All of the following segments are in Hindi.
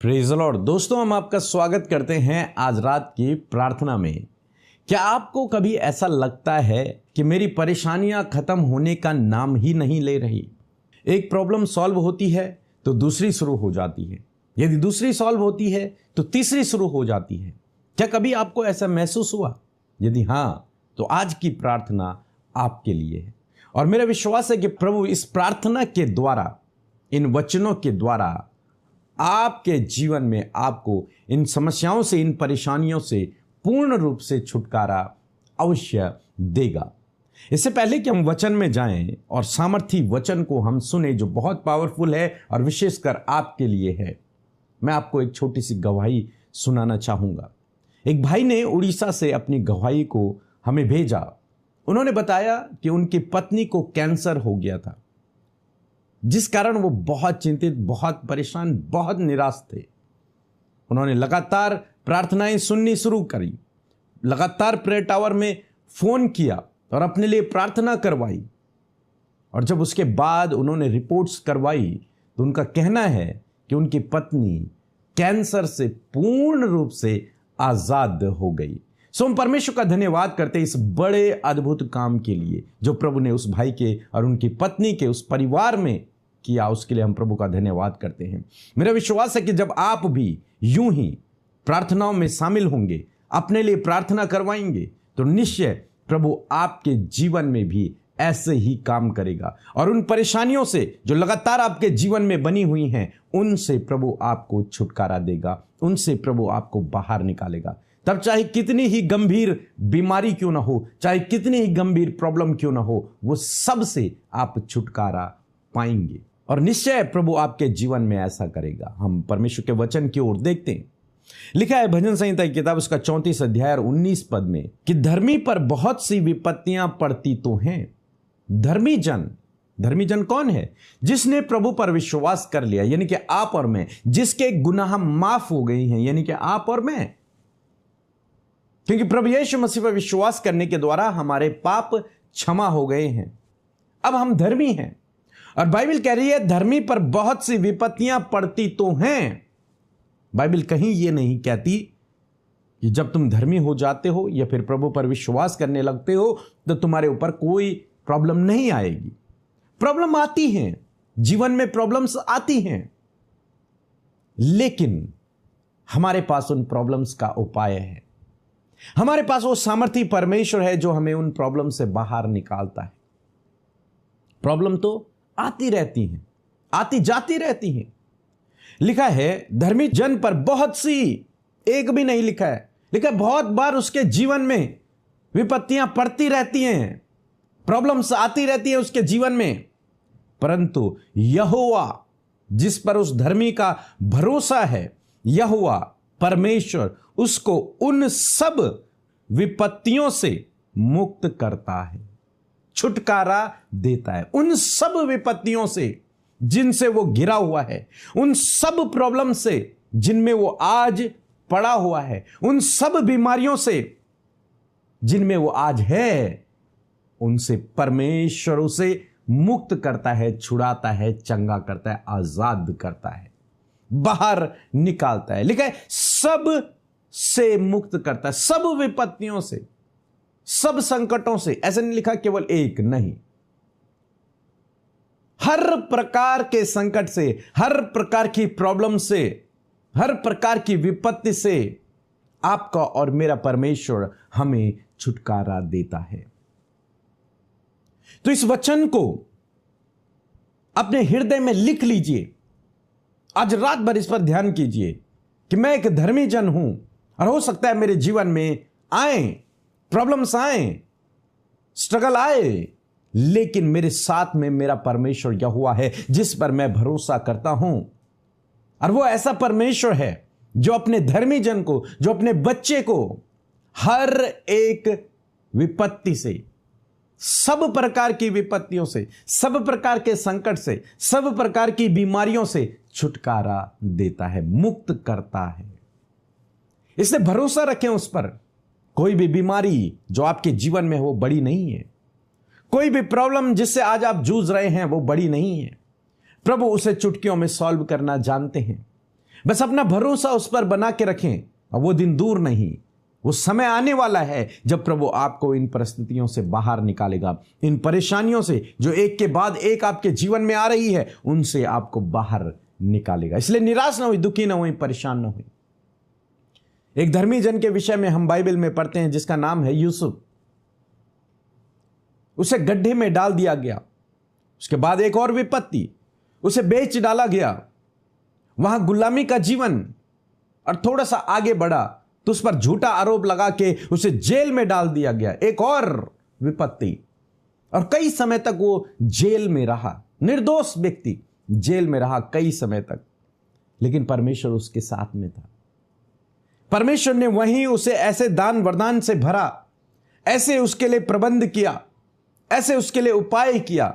Praise the Lord. दोस्तों, हम आपका स्वागत करते हैं आज रात की प्रार्थना में। क्या आपको कभी ऐसा लगता है कि मेरी परेशानियां खत्म होने का नाम ही नहीं ले रही? एक प्रॉब्लम सॉल्व होती है तो दूसरी शुरू हो जाती है, यदि दूसरी सॉल्व होती है तो तीसरी शुरू हो जाती है। क्या कभी आपको ऐसा महसूस हुआ? यदि हाँ, तो आज की प्रार्थना आपके लिए है और मेरा विश्वास है कि प्रभु इस प्रार्थना के द्वारा, इन वचनों के द्वारा आपके जीवन में आपको इन समस्याओं से, इन परेशानियों से पूर्ण रूप से छुटकारा अवश्य देगा। इससे पहले कि हम वचन में जाएं और सामर्थी वचन को हम सुने जो बहुत पावरफुल है और विशेषकर आपके लिए है, मैं आपको एक छोटी सी गवाही सुनाना चाहूंगा। एक भाई ने उड़ीसा से अपनी गवाही को हमें भेजा। उन्होंने बताया कि उनकी पत्नी को कैंसर हो गया था, जिस कारण वो बहुत चिंतित, बहुत परेशान, बहुत निराश थे। उन्होंने लगातार प्रार्थनाएं सुननी शुरू करी, लगातार प्रेयर टावर में फोन किया और अपने लिए प्रार्थना करवाई। और जब उसके बाद उन्होंने रिपोर्ट्स करवाई तो उनका कहना है कि उनकी पत्नी कैंसर से पूर्ण रूप से आजाद हो गई। सो हम परमेश्वर का धन्यवाद करते हैं इस बड़े अद्भुत काम के लिए जो प्रभु ने उस भाई के और उनकी पत्नी के, उस परिवार में किया। उसके लिए हम प्रभु का धन्यवाद करते हैं। मेरा विश्वास है कि जब आप भी यूं ही प्रार्थनाओं में शामिल होंगे, अपने लिए प्रार्थना करवाएंगे, तो निश्चय प्रभु आपके जीवन में भी ऐसे ही काम करेगा और उन परेशानियों से जो लगातार आपके जीवन में बनी हुई हैं, उनसे प्रभु आपको छुटकारा देगा, उनसे प्रभु आपको बाहर निकालेगा। तब चाहे कितनी ही गंभीर बीमारी क्यों ना हो, चाहे कितनी ही गंभीर प्रॉब्लम क्यों ना हो, वो सब से आप छुटकारा पाएंगे और निश्चय प्रभु आपके जीवन में ऐसा करेगा। हम परमेश्वर के वचन की ओर देखते हैं। लिखा है भजन संहिता की किताब उसका 34 अध्याय और 19 पद में कि धर्मी पर बहुत सी विपत्तियां पड़ती तो हैं। धर्मी जन कौन है? जिसने प्रभु पर विश्वास कर लिया, यानी कि आप और मैं, जिसके गुनाह माफ हो गई हैं, यानी कि आप और मैं। क्योंकि प्रभु यीशु मसीह पर विश्वास करने के द्वारा हमारे पाप क्षमा हो गए हैं, अब हम धर्मी हैं। और बाइबल कह रही है धर्मी पर बहुत सी विपत्तियां पड़ती तो हैं। बाइबल कहीं यह नहीं कहती कि जब तुम धर्मी हो जाते हो या फिर प्रभु पर विश्वास करने लगते हो तो तुम्हारे ऊपर कोई प्रॉब्लम नहीं आएगी। प्रॉब्लम आती हैं, जीवन में प्रॉब्लम्स आती हैं, लेकिन हमारे पास उन प्रॉब्लम्स का उपाय है। हमारे पास वो सामर्थी परमेश्वर है जो हमें उन प्रॉब्लम से बाहर निकालता है। प्रॉब्लम तो आती रहती हैं, आती जाती रहती हैं। लिखा है धर्मी जन पर बहुत सी, एक भी नहीं लिखा है, लिखा है बहुत बार उसके जीवन में विपत्तियां पड़ती रहती हैं, प्रॉब्लम्स आती रहती हैं उसके जीवन में, परंतु यहोवा जिस पर उस धर्मी का भरोसा है, यहोवा परमेश्वर उसको उन सब विपत्तियों से मुक्त करता है, छुटकारा देता है। उन सब विपत्तियों से जिनसे वो घिरा हुआ है, उन सब प्रॉब्लम से जिनमें वो आज पड़ा हुआ है, उन सब बीमारियों से जिनमें वो आज है, उनसे परमेश्वर उसे मुक्त करता है, छुड़ाता है, चंगा करता है, आजाद करता है, बाहर निकालता है। लिखा है सब से मुक्त करता है, सब विपत्तियों से, सब संकटों से। ऐसा नहीं लिखा केवल एक, नहीं, हर प्रकार के संकट से, हर प्रकार की प्रॉब्लम से, हर प्रकार की विपत्ति से आपका और मेरा परमेश्वर हमें छुटकारा देता है। तो इस वचन को अपने हृदय में लिख लीजिए। आज रात भर इस पर ध्यान कीजिए कि मैं एक धर्मी जन हूं और हो सकता है मेरे जीवन में आए प्रॉब्लम्स, आए स्ट्रगल आए, लेकिन मेरे साथ में मेरा परमेश्वर यहोवा है जिस पर मैं भरोसा करता हूं। और वो ऐसा परमेश्वर है जो अपने धर्मी जन को, जो अपने बच्चे को हर एक विपत्ति से, सब प्रकार की विपत्तियों से, सब प्रकार के संकट से, सब प्रकार की बीमारियों से छुटकारा देता है, मुक्त करता है। इसलिए भरोसा रखें उस पर। कोई भी बीमारी जो आपके जीवन में है वो बड़ी नहीं है, कोई भी प्रॉब्लम जिससे आज आप जूझ रहे हैं वो बड़ी नहीं है। प्रभु उसे चुटकियों में सॉल्व करना जानते हैं। बस अपना भरोसा उस पर बना के रखें और वो दिन दूर नहीं, वो समय आने वाला है जब प्रभु आपको इन परिस्थितियों से बाहर निकालेगा, इन परेशानियों से जो एक के बाद एक आपके जीवन में आ रही है, उनसे आपको बाहर निकालेगा। इसलिए निराश ना हुई, दुखी ना हुई, परेशान ना हुई। एक धर्मी जन के विषय में हम बाइबल में पढ़ते हैं जिसका नाम है यूसुफ। उसे गड्ढे में डाल दिया गया, उसके बाद एक और विपत्ति, उसे बेच डाला गया, वहां गुलामी का जीवन, और थोड़ा सा आगे बढ़ा तो उस पर झूठा आरोप लगा के उसे जेल में डाल दिया गया, एक और विपत्ति, और कई समय तक वो जेल में रहा। निर्दोष व्यक्ति जेल में रहा कई समय तक, लेकिन परमेश्वर उसके साथ में था। परमेश्वर ने वहीं उसे ऐसे दान वरदान से भरा, ऐसे उसके लिए प्रबंध किया, ऐसे उसके लिए उपाय किया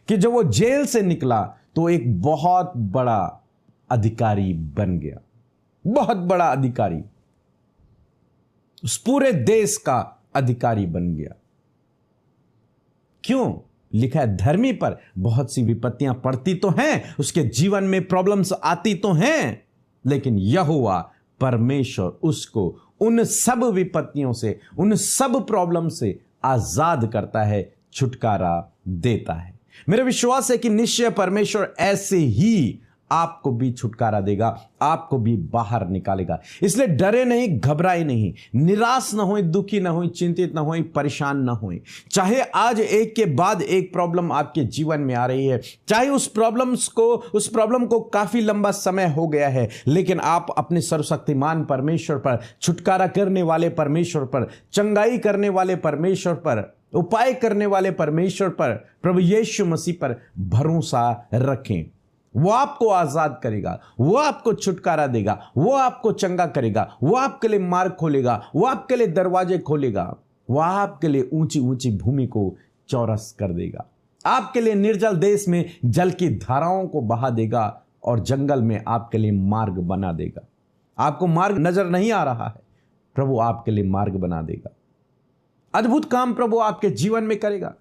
कि जब वो जेल से निकला तो एक बहुत बड़ा अधिकारी बन गया, बहुत बड़ा अधिकारी, उस पूरे देश का अधिकारी बन गया। क्यों? लिखा है धर्मी पर बहुत सी विपत्तियां पड़ती तो हैं, उसके जीवन में प्रॉब्लम्स आती तो हैं, लेकिन यहोवा परमेश्वर उसको उन सब विपत्तियों से, उन सब प्रॉब्लम से आजाद करता है, छुटकारा देता है। मेरा विश्वास है कि निश्चय परमेश्वर ऐसे ही आपको भी छुटकारा देगा, आपको भी बाहर निकालेगा। इसलिए डरे नहीं, घबराए नहीं, निराश ना होए, दुखी ना होए, चिंतित ना होए, परेशान ना होए। चाहे आज एक के बाद एक प्रॉब्लम आपके जीवन में आ रही है, चाहे उस प्रॉब्लम को काफी लंबा समय हो गया है, लेकिन आप अपने सर्वशक्तिमान परमेश्वर पर, छुटकारा करने वाले परमेश्वर पर, चंगाई करने वाले परमेश्वर पर, उपाय करने वाले परमेश्वर पर, प्रभु यीशु मसीह पर भरोसा रखें। वो आपको आजाद करेगा, वो आपको छुटकारा देगा, वो आपको चंगा करेगा, वो आपके लिए मार्ग खोलेगा, वो आपके लिए दरवाजे खोलेगा, वो आपके लिए ऊंची ऊंची भूमि को चौरस कर देगा, आपके लिए निर्जल देश में जल की धाराओं को बहा देगा और जंगल में आपके लिए मार्ग बना देगा। आपको मार्ग नजर नहीं आ रहा है, प्रभु आपके लिए मार्ग बना देगा। अद्भुत काम प्रभु आपके जीवन में करेगा,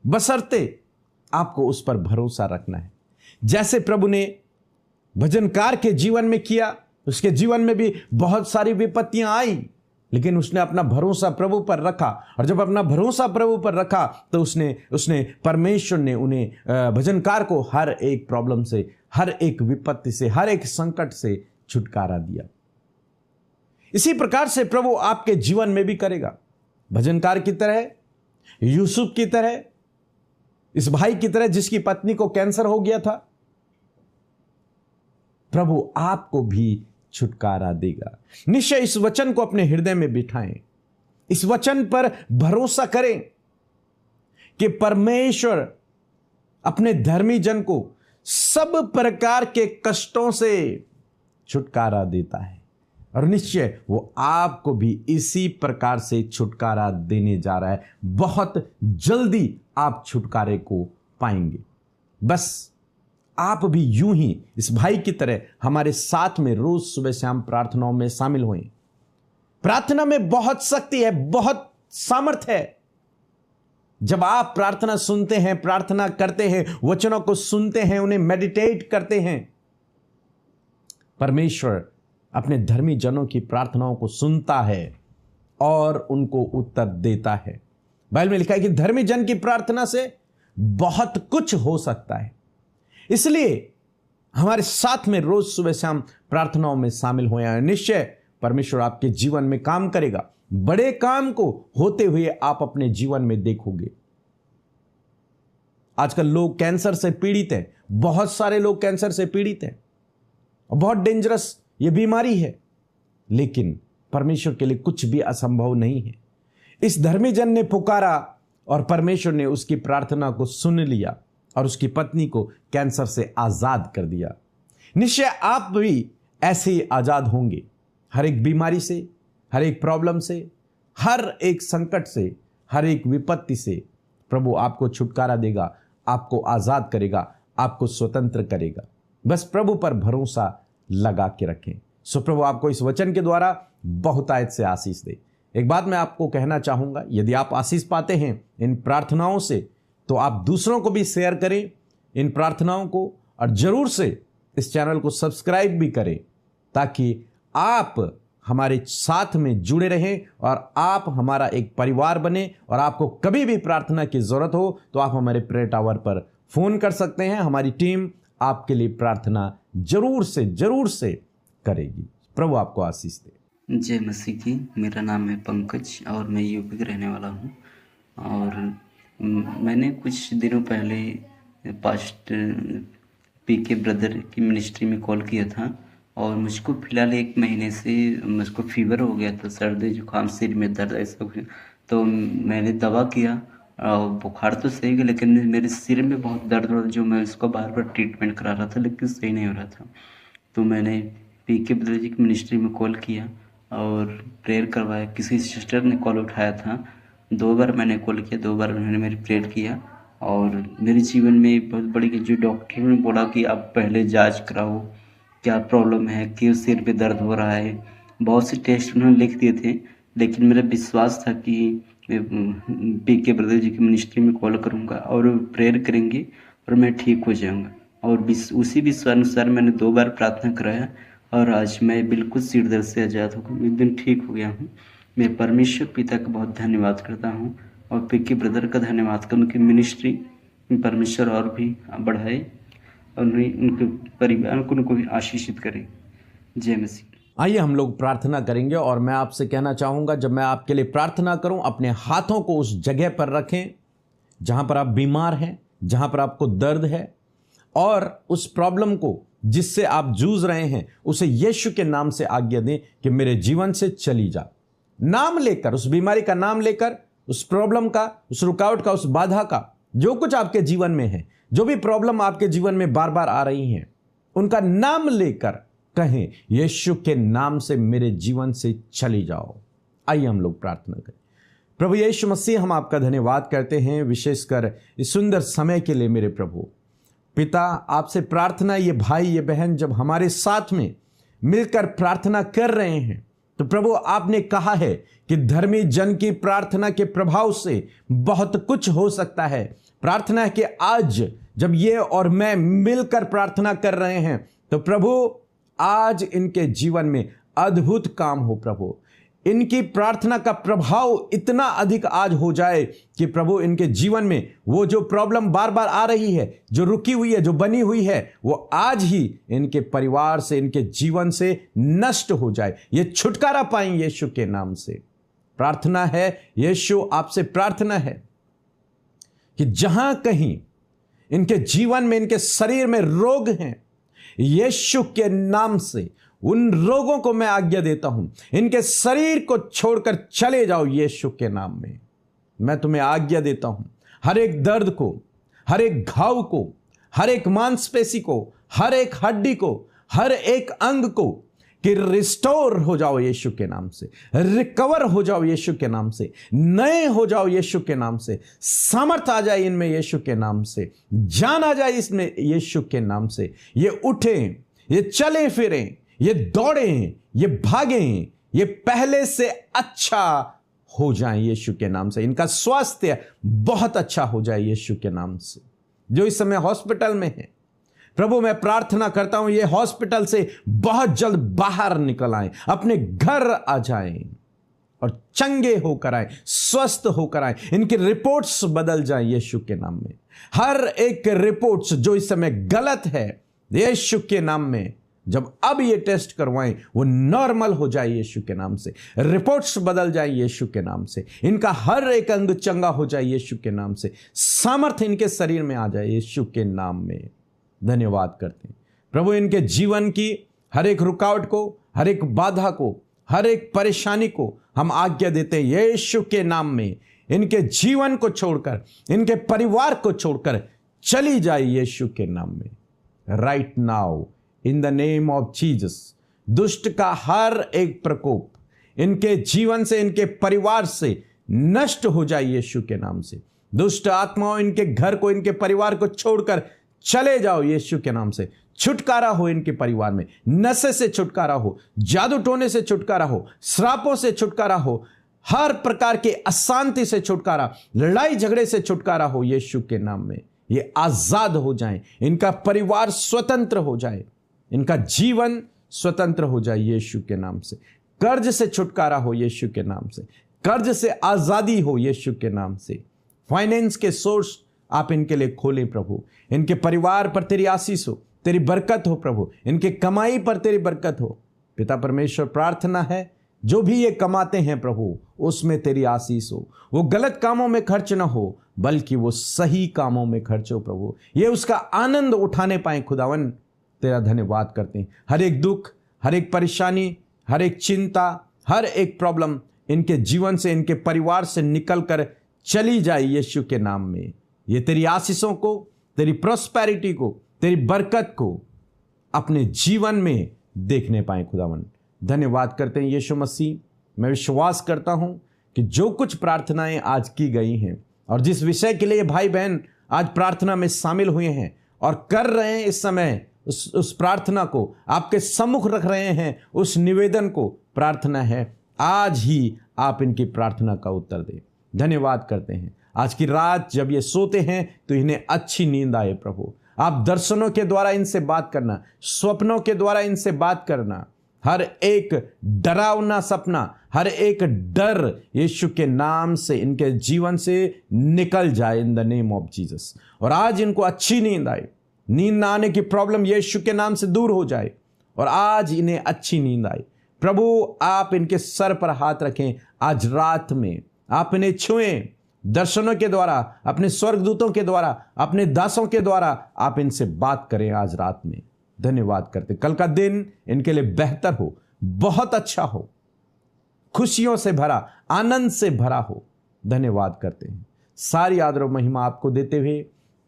बशर्ते आपको उस पर भरोसा रखना है। जैसे प्रभु ने भजनकार के जीवन में किया, उसके जीवन में भी बहुत सारी विपत्तियां आई, लेकिन उसने अपना भरोसा प्रभु पर रखा, और जब अपना भरोसा प्रभु पर रखा तो उसने परमेश्वर ने उन्हें भजनकार को हर एक प्रॉब्लम से, हर एक विपत्ति से, हर एक संकट से छुटकारा दिया। इसी प्रकार से प्रभु आपके जीवन में भी करेगा। भजनकार की तरह, यूसुफ की तरह, इस भाई की तरह जिसकी पत्नी को कैंसर हो गया था, प्रभु आपको भी छुटकारा देगा। निश्चय इस वचन को अपने हृदय में बिठाएं, इस वचन पर भरोसा करें कि परमेश्वर अपने धर्मी जन को सब प्रकार के कष्टों से छुटकारा देता है, और निश्चय वो आपको भी इसी प्रकार से छुटकारा देने जा रहा है। बहुत जल्दी आप छुटकारे को पाएंगे। बस आप भी यूं ही इस भाई की तरह हमारे साथ में रोज सुबह शाम प्रार्थनाओं में शामिल हों। प्रार्थना में बहुत शक्ति है, बहुत सामर्थ्य है। जब आप प्रार्थना सुनते हैं, प्रार्थना करते हैं, वचनों को सुनते हैं, उन्हें मेडिटेट करते हैं, परमेश्वर अपने धर्मी जनों की प्रार्थनाओं को सुनता है और उनको उत्तर देता है। बाइबल में लिखा है कि धर्मी जन की प्रार्थना से बहुत कुछ हो सकता है। इसलिए हमारे साथ में रोज सुबह शाम प्रार्थनाओं में शामिल हुए। निश्चय परमेश्वर आपके जीवन में काम करेगा। बड़े काम को होते हुए आप अपने जीवन में देखोगे। आजकल लोग कैंसर से पीड़ित हैं, बहुत सारे लोग कैंसर से पीड़ित हैं, और बहुत डेंजरस ये बीमारी है, लेकिन परमेश्वर के लिए कुछ भी असंभव नहीं है। इस धर्मी जन ने पुकारा और परमेश्वर ने उसकी प्रार्थना को सुन लिया और उसकी पत्नी को कैंसर से आजाद कर दिया। निश्चय आप भी ऐसे ही आजाद होंगे, हर एक बीमारी से, हर एक प्रॉब्लम से, हर एक संकट से, हर एक विपत्ति से प्रभु आपको छुटकारा देगा, आपको आजाद करेगा, आपको स्वतंत्र करेगा। बस प्रभु पर भरोसा लगा के रखें। सो प्रभु आपको इस वचन के द्वारा बहुतायत से आशीष दे। एक बात मैं आपको कहना चाहूंगा, यदि आप आशीष पाते हैं इन प्रार्थनाओं से, तो आप दूसरों को भी शेयर करें इन प्रार्थनाओं को, और जरूर से इस चैनल को सब्सक्राइब भी करें, ताकि आप हमारे साथ में जुड़े रहें और आप हमारा एक परिवार बने। और आपको कभी भी प्रार्थना की ज़रूरत हो तो आप हमारे प्रेयर टावर पर फ़ोन कर सकते हैं। हमारी टीम आपके लिए प्रार्थना जरूर से करेगी। प्रभु आपको आशीष दे। जय मसीह की। मेरा नाम है पंकज और मैं यूपी का रहने वाला हूँ। और मैंने कुछ दिनों पहले पास्ट पीके ब्रदर की मिनिस्ट्री में कॉल किया था और मुझको फ़िलहाल 1 महीने से मुझको फीवर हो गया था, सर्दी जुकाम, सिर में दर्द ऐसा कुछ। तो मैंने दवा किया और बुखार तो सही गया, लेकिन मेरे सिर में बहुत दर्द हो रहा, जो मैं उसको बार बार ट्रीटमेंट करा रहा था लेकिन सही नहीं हो रहा था। तो मैंने पीके ब्रदर जी की मिनिस्ट्री में कॉल किया और प्रेयर करवाया। किसी सिस्टर ने कॉल उठाया था, 2 बार मैंने कॉल किया, 2 बार उन्होंने मेरी प्रेयर किया। और मेरे जीवन में बहुत बड़ी, जो डॉक्टर ने बोला कि आप पहले जांच कराओ, क्या प्रॉब्लम है, क्यों सिर पे दर्द हो रहा है, बहुत से टेस्ट उन्होंने लिख दिए थे। लेकिन मेरा विश्वास था कि पीके ब्रदर जी की मिनिस्ट्री में कॉल करूँगा और प्रेयर करेंगे और मैं ठीक हो जाऊँगा। और उसी विश्वास अनुसार मैंने 2 बार प्रार्थना कराया और आज मैं बिल्कुल सिर दर्द से आज़ाद होकर एकदम ठीक हो गया हूँ। मैं परमेश्वर पिता का बहुत धन्यवाद करता हूँ और पीके ब्रदर का धन्यवाद करता हूँ कि मिनिस्ट्री परमेश्वर और भी बढ़ाए और उनके परिवार को उनको भी आशीषित करे। जय मसीह। आइए हम लोग प्रार्थना करेंगे। और मैं आपसे कहना चाहूँगा, जब मैं आपके लिए प्रार्थना करूँ, अपने हाथों को उस जगह पर रखें जहाँ पर आप बीमार हैं, जहाँ पर आपको दर्द है, और उस प्रॉब्लम को जिससे आप जूझ रहे हैं उसे यीशु के नाम से आज्ञा दें कि मेरे जीवन से चली जा। नाम लेकर, उस बीमारी का नाम लेकर, उस प्रॉब्लम का, उस रुकावट का, उस बाधा का, जो कुछ आपके जीवन में है, जो भी प्रॉब्लम आपके जीवन में बार बार आ रही हैं, उनका नाम लेकर कहें, यीशु के नाम से मेरे जीवन से चली जाओ। आइए हम लोग प्रार्थना करें। प्रभु यीशु मसीह, हम आपका धन्यवाद करते हैं विशेषकर इस सुंदर समय के लिए। मेरे प्रभु पिता, आपसे प्रार्थना, ये भाई ये बहन जब हमारे साथ में मिलकर प्रार्थना कर रहे हैं तो प्रभु आपने कहा है कि धर्मी जन की प्रार्थना के प्रभाव से बहुत कुछ हो सकता है। प्रार्थना है कि आज जब ये और मैं मिलकर प्रार्थना कर रहे हैं तो प्रभु आज इनके जीवन में अद्भुत काम हो। प्रभु इनकी प्रार्थना का प्रभाव इतना अधिक आज हो जाए कि प्रभु इनके जीवन में वो जो प्रॉब्लम बार बार आ रही है, जो रुकी हुई है, जो बनी हुई है, वो आज ही इनके परिवार से, इनके जीवन से नष्ट हो जाए। ये छुटकारा पाएं यीशु के नाम से। प्रार्थना है यीशु, आपसे प्रार्थना है कि जहां कहीं इनके जीवन में, इनके शरीर में रोग हैं, यीशु के नाम से उन रोगों को मैं आज्ञा देता हूं, इनके शरीर को छोड़कर चले जाओ यीशु के नाम में। मैं तुम्हें आज्ञा देता हूं, हर एक दर्द को, हर एक घाव को, हर एक मांसपेशी को, हर एक हड्डी को, हर एक अंग को कि रिस्टोर हो जाओ यीशु के नाम से, रिकवर हो जाओ यीशु के नाम से, नए हो जाओ यीशु के नाम से, सामर्थ आ जाए इनमें यीशु के नाम से, जान आ जाए इसमें यीशु के नाम से। ये उठें, ये चले फिरें, ये दौड़ें, ये भागें, ये पहले से अच्छा हो जाए यीशु के नाम से। इनका स्वास्थ्य बहुत अच्छा हो जाए यीशु के नाम से। जो इस समय हॉस्पिटल में है, प्रभु मैं प्रार्थना करता हूं ये हॉस्पिटल से बहुत जल्द बाहर निकल आए, अपने घर आ जाएं और चंगे होकर आए, स्वस्थ होकर आए। इनकी रिपोर्ट्स बदल जाएं यीशु के नाम में। हर एक रिपोर्ट्स जो इस समय गलत है, यीशु के नाम में जब अब ये टेस्ट करवाएं वो नॉर्मल हो जाए यीशु के नाम से। रिपोर्ट्स बदल जाए यीशु के नाम से। इनका हर एक अंग चंगा हो जाए यीशु के नाम से। सामर्थ्य इनके शरीर में आ जाए यीशु के नाम में। धन्यवाद करते हैं प्रभु, इनके जीवन की हर एक रुकावट को, हर एक बाधा को, हर एक परेशानी को हम आज्ञा देते हैं यीशु के नाम में। इनके जीवन को छोड़कर, इनके परिवार को छोड़कर चली जाए यीशु के नाम में। Right now in the name of Jesus, दुष्ट का हर एक प्रकोप इनके जीवन से, इनके परिवार से नष्ट हो जाए यीशु के नाम से। दुष्ट आत्माओं इनके घर को, इनके परिवार को छोड़कर चले जाओ यीशु के नाम से। छुटकारा हो इनके परिवार में, नशे से छुटकारा हो, जादू टोने से छुटकारा हो, श्रापों से छुटकारा हो, हर प्रकार के अशांति से छुटकारा, लड़ाई झगड़े से छुटकारा हो यीशु के नाम में। ये आजाद हो जाएं, इनका परिवार स्वतंत्र हो जाए, इनका जीवन स्वतंत्र हो जाए यीशु के नाम से। कर्ज से छुटकारा हो यीशु के नाम से। कर्ज से आजादी हो यीशु के नाम से। फाइनेंस के सोर्स आप इनके लिए खोलें प्रभु। इनके परिवार पर तेरी आशीष हो, तेरी बरकत हो प्रभु। इनके कमाई पर तेरी बरकत हो। पिता परमेश्वर, प्रार्थना है जो भी ये कमाते हैं प्रभु, उसमें तेरी आशीष हो। वो गलत कामों में खर्च ना हो, बल्कि वो सही कामों में खर्च हो प्रभु। ये उसका आनंद उठाने पाए खुदावन, तेरा धन्यवाद करते हैं। हर एक दुख, हर एक परेशानी, हर एक चिंता, हर एक प्रॉब्लम इनके जीवन से, इनके परिवार से निकल कर चली जाए यीशु के नाम में। ये तेरी आशीषों को, तेरी प्रॉस्पेरिटी को, तेरी बरकत को अपने जीवन में देखने पाए खुदावन। धन्यवाद करते हैं यीशु मसीह। मैं विश्वास करता हूं कि जो कुछ प्रार्थनाएं आज की गई हैं और जिस विषय के लिए भाई बहन आज प्रार्थना में शामिल हुए हैं और कर रहे हैं, इस समय उस प्रार्थना को आपके सम्मुख रख रहे हैं, उस निवेदन को, प्रार्थना है आज ही आप इनकी प्रार्थना का उत्तर दें। धन्यवाद करते हैं। आज की रात जब ये सोते हैं तो इन्हें अच्छी नींद आए प्रभु। आप दर्शनों के द्वारा इनसे बात करना, स्वप्नों के द्वारा इनसे बात करना। हर एक डरावना सपना, हर एक डर यीशु के नाम से इनके जीवन से निकल जाए in the name of Jesus. और आज इनको अच्छी नींद आए। नींद ना आने की प्रॉब्लम यीशु के नाम से दूर हो जाए और आज इन्हें अच्छी नींद आए। प्रभु आप इनके सर पर हाथ रखें आज रात में, आप इन्हें छुएं दर्शनों के द्वारा, अपने स्वर्गदूतों के द्वारा, अपने दासों के द्वारा आप इनसे बात करें आज रात में। धन्यवाद करते। कल का दिन इनके लिए बेहतर हो, बहुत अच्छा हो, खुशियों से भरा, आनंद से भरा हो। धन्यवाद करते हैं। सारी आदर और महिमा आपको देते हुए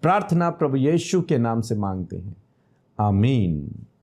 प्रार्थना प्रभु यीशु के नाम से मांगते हैं, आमीन।